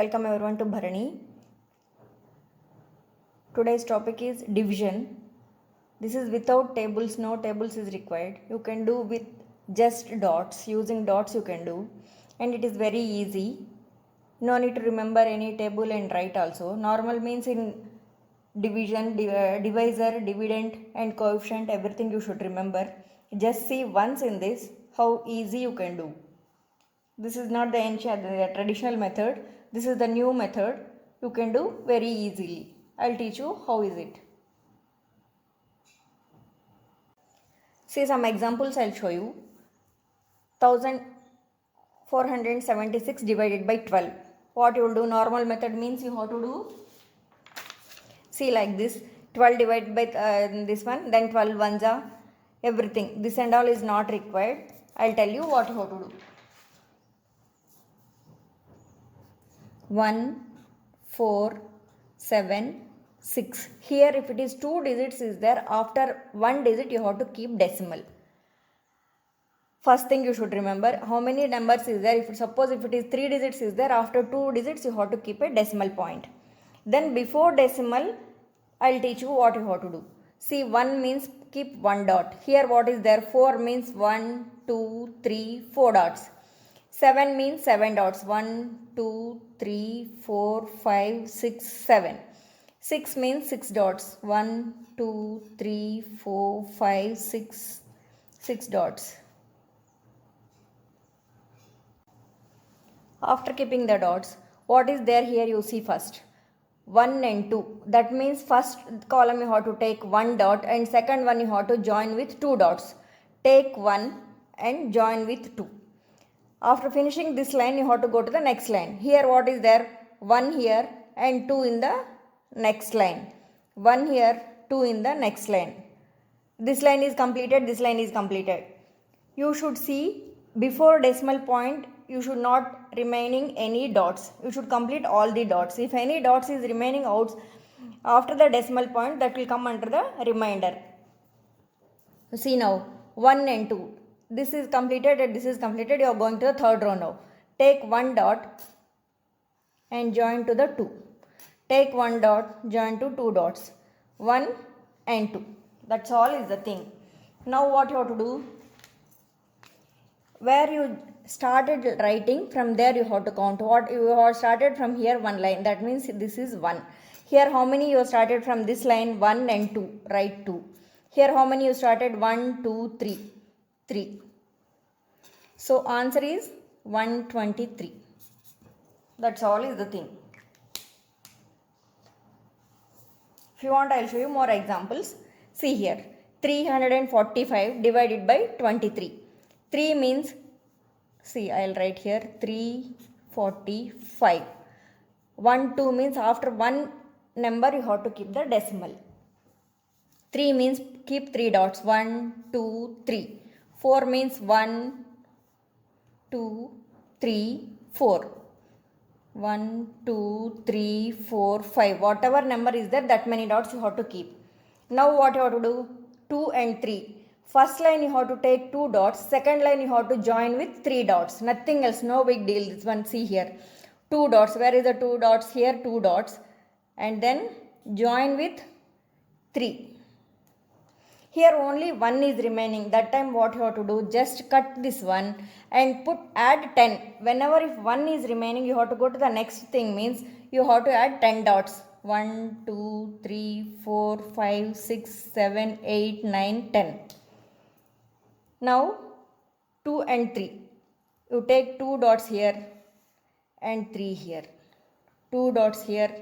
Welcome everyone to Bharani. Today's topic is division. This is without tables, no tables is required. You can do with just dots, using dots you can do, and it is very easy. No need to remember any table and write also. Normal means in division, divisor, dividend and coefficient, everything you should remember. Just see once in this how easy you can do. This is not the ancient, the traditional method. This is the new method. You can do very easily. I'll teach you how is it. See some examples I'll show you. 1476 divided by 12. What you will do? Normal method means you have to do. See like this. 12 divided by this one. Then 12 ones are everything. This and all is not required. I'll tell you what you have to do. 1, 4, 7, 6. Here if it is 2 digits is there, after 1 digit you have to keep decimal. First thing you should remember, how many numbers is there. Suppose if it is 3 digits is there, after 2 digits you have to keep a decimal point. Then before decimal, I'll teach you what you have to do. See, 1 means keep 1 dot. Here what is there? 4 means 1, 2, 3, 4 dots. 7 means 7 dots. 1, 2, 3, 4, 5, 6, 7. 6 means 6 dots. 1, 2, 3, 4, 5, 6. 6 dots. After keeping the dots, what is there here you see first? 1 and 2. That means first column you have to take 1 dot and second one you have to join with 2 dots. Take 1 and join with 2. After finishing this line, you have to go to the next line. Here what is there? 1 here and 2 in the next line. 1 here, 2 in the next line. This line is completed, this line is completed. You should see before decimal point, you should not remaining any dots. You should complete all the dots. If any dots is remaining out after the decimal point, that will come under the remainder. See now, 1 and 2. This is completed and this is completed. You are going to the third row now. Take 1 dot and join to the 2. Take 1 dot, join to 2 dots. 1 and 2. That's all is the thing. Now what you have to do? Where you started writing, from there you have to count. What you have started from here 1 line. That means this is 1. Here how many you started from this line? 1 and 2. Write 2. Here how many you started? 1, 2, 3. 3. So answer is 123. That's all is the thing. If you want, I'll show you more examples. See here, 345 divided by 23. 3 means, see, I'll write here 345. 1, 2 means after one number you have to keep the decimal. 3 means keep 3 dots. 1, 2, 3. 4 means 1, 2, 3, 4. 1, 2, 3, 4, 5. Whatever number is there, that many dots you have to keep. Now what you have to do? 2 and 3. First line you have to take 2 dots. Second line you have to join with 3 dots. Nothing else. No big deal. This one, see here. 2 dots. Where is the 2 dots? Here 2 dots. And then join with 3. Here only 1 is remaining. That time what you have to do? Just cut this one and add 10. Whenever if 1 is remaining, you have to go to the next thing, means you have to add 10 dots. 1, 2, 3, 4, 5, 6, 7, 8, 9, 10. Now 2 and 3. You take 2 dots here and 3 here. 2 dots here.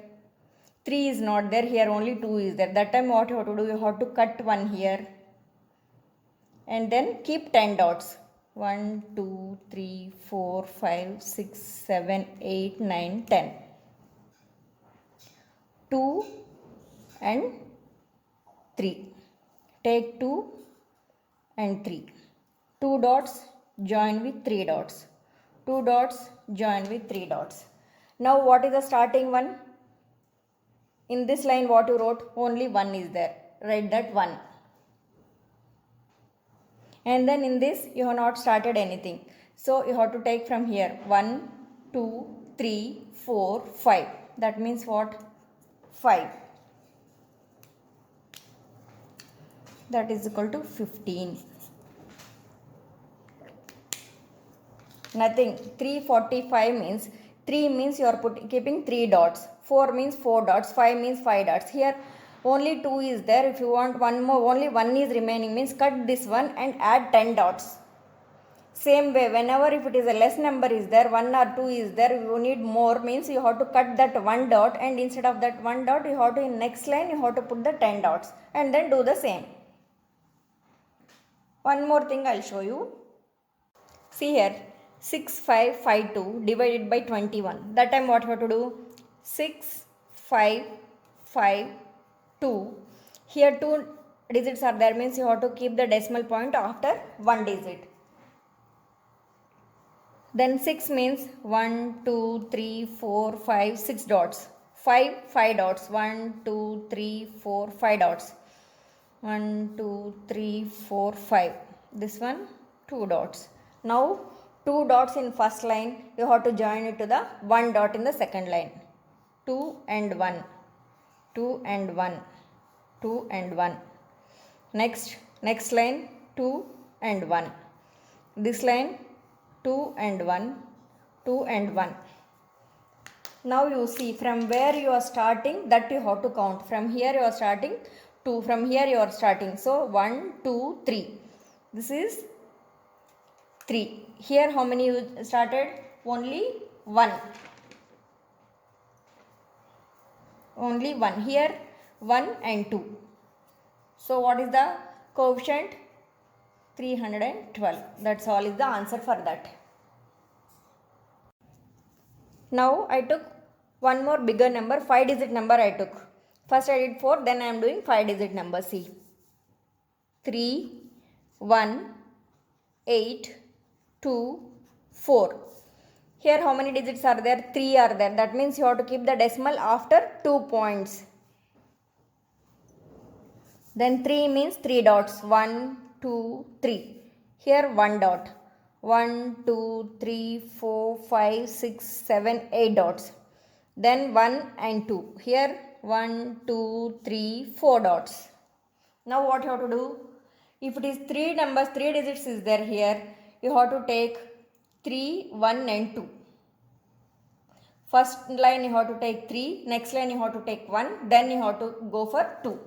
3 is not there, here only 2 is there. That time what you have to do? You have to cut 1 here and then keep 10 dots. 1, 2, 3, 4, 5, 6, 7, 8, 9, 10. 2 and 3. Take 2 and 3. 2 dots, join with 3 dots. 2 dots, join with 3 dots. Now what is the starting one? In this line what you wrote? Only 1 is there. Write that 1. And then in this you have not started anything. So you have to take from here 1, 2, 3, 4, 5. That means what? 5. That is equal to 15. Nothing. 345 means 3 means you are keeping 3 dots. 4 means 4 dots. 5 means 5 dots. Here only 2 is there. If you want one more, only 1 is remaining means cut this one and add 10 dots. Same way, whenever if it is a less number is there, 1 or 2 is there, you need more means you have to cut that 1 dot, and instead of that 1 dot you have to, in next line you have to put the 10 dots and then do the same. One more thing I will show you. See here, 6552 divided by 21. That time what you have to do? 6552. Here 2 digits are there means you have to keep the decimal point after 1 digit. Then 6 means 1, 2, 3, 4, 5, 6 dots. 5, 5 dots. 1, 2, 3, 4, 5 dots. 1, 2, 3, 4, 5. This one 2 dots. Now 2 dots in first line, you have to join it to the 1 dot in the second line. 2 and 1. 2 and 1. 2 and 1. Next line 2 and 1. This line 2 and 1, 2 and 1. Now you see from where you are starting, that you have to count. From here you are starting 2, from here you are starting. So 1, 2, 3. This is 3. Here how many you started? Only 1. Only 1. Here 1 and 2. So what is the coefficient? 312. That's all is the answer for that. Now I took one more bigger number, 5 digit number I took. First I did 4, then I am doing 5 digit number. See, 3, 1, 8, 2, 4. Here how many digits are there? 3 are there. That means you have to keep the decimal after 2 points. Then 3 means 3 dots. 1, 2, 3. Here 1 dot. 1, 2, 3, 4, 5, 6, 7, 8 dots. Then 1 and 2. Here 1, 2, 3, 4 dots. Now what you have to do? If it is 3 numbers, 3 digits is there here, you have to take 3, 1 and 2. First line you have to take 3, next line you have to take 1, then you have to go for 2.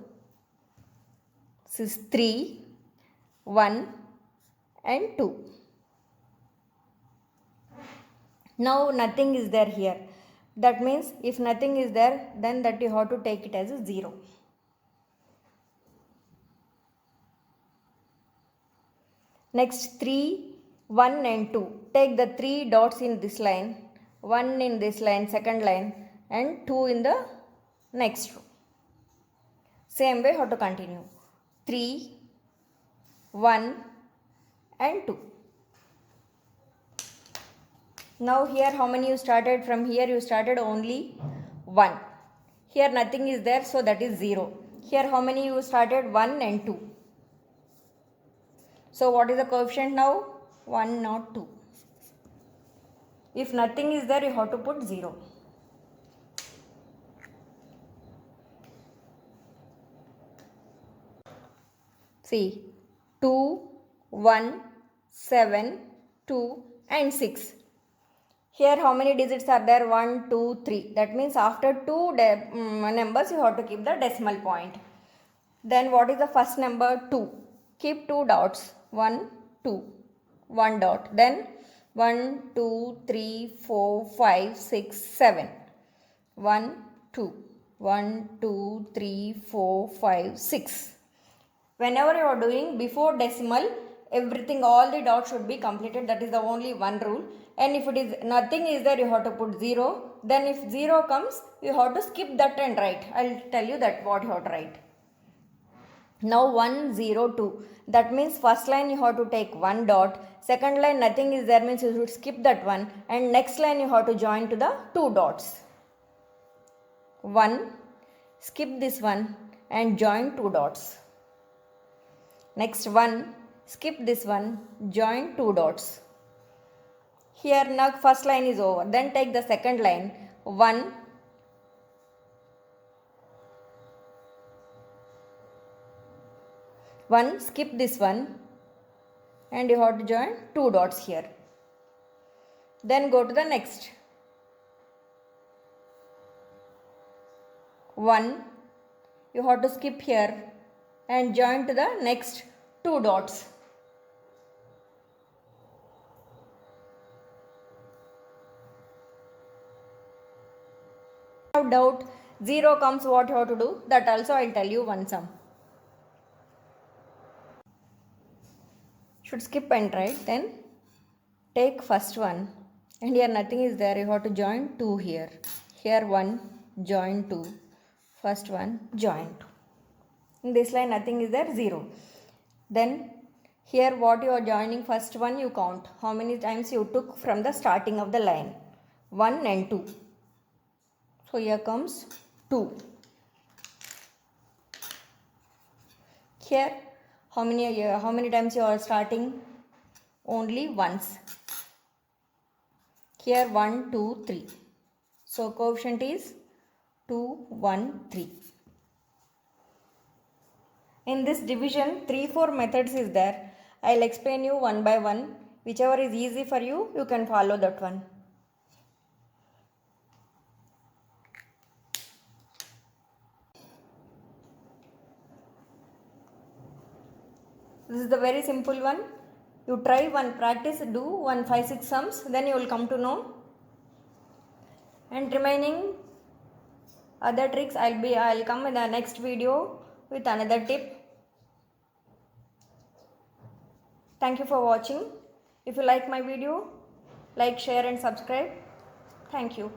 This is 3, 1 and 2. Now nothing is there here. That means if nothing is there, then that you have to take it as a 0. Next 3, 1 and 2. Take the 3 dots in this line, 1 in this line, second line, and 2 in the next row. Same way how to continue. 3, 1 and 2. Now here how many you started? From here you started only 1. Here nothing is there, so that is 0. Here how many you started? 1 and 2. So what is the coefficient now? 1 not 2. If nothing is there, you have to put 0. See, 2, 1, 7, 2 and 6. Here how many digits are there? 1, 2, 3. That means after 2 numbers you have to keep the decimal point. Then what is the first number? 2. Keep 2 dots. 1, 2. 1 dot. Then 1, 2, 3, 4, 5, 6, 7. 1, 2. 1, 2, 3, 4, 5, 6. Whenever you are doing before decimal, everything, all the dots should be completed. That is the only one rule. And if it is nothing is there, you have to put 0. Then if 0 comes, you have to skip that and write. I will tell you that what you have to write. Now 1, 0, 2. That means first line you have to take 1 dot. Second line nothing is there means you should skip that one. And next line you have to join to the 2 dots. 1, skip this one and join 2 dots. Next 1, skip this one, join 2 dots. Here now first line is over. Then take the second line. 1, 1, skip this one and you have to join 2 dots here. Then go to the next. 1, you have to skip here and join to the next 2 dots. Have doubt 0 comes, what you have to do, that also I will tell you one sum. Should skip and write. Then take first one and here nothing is there, you have to join 2 here. Here 1, join 2, first one, join 2. In this line nothing is there, 0. Then here what you are joining, first one you count how many times you took from the starting of the line, 1 and 2. So here comes 2. Here how many times you are starting, only once. Here 1, 2, 3. So coefficient is 2, 1, 3. In this division 3-4 methods is there. I will explain you one by one. Whichever is easy for you, you can follow that one. This is the very simple one. You try one, practice, do 1 5 6 sums, then you will come to know. And remaining other tricks I'll come in the next video with another tip. Thank you for watching. If you like my video, like, share and subscribe. Thank you.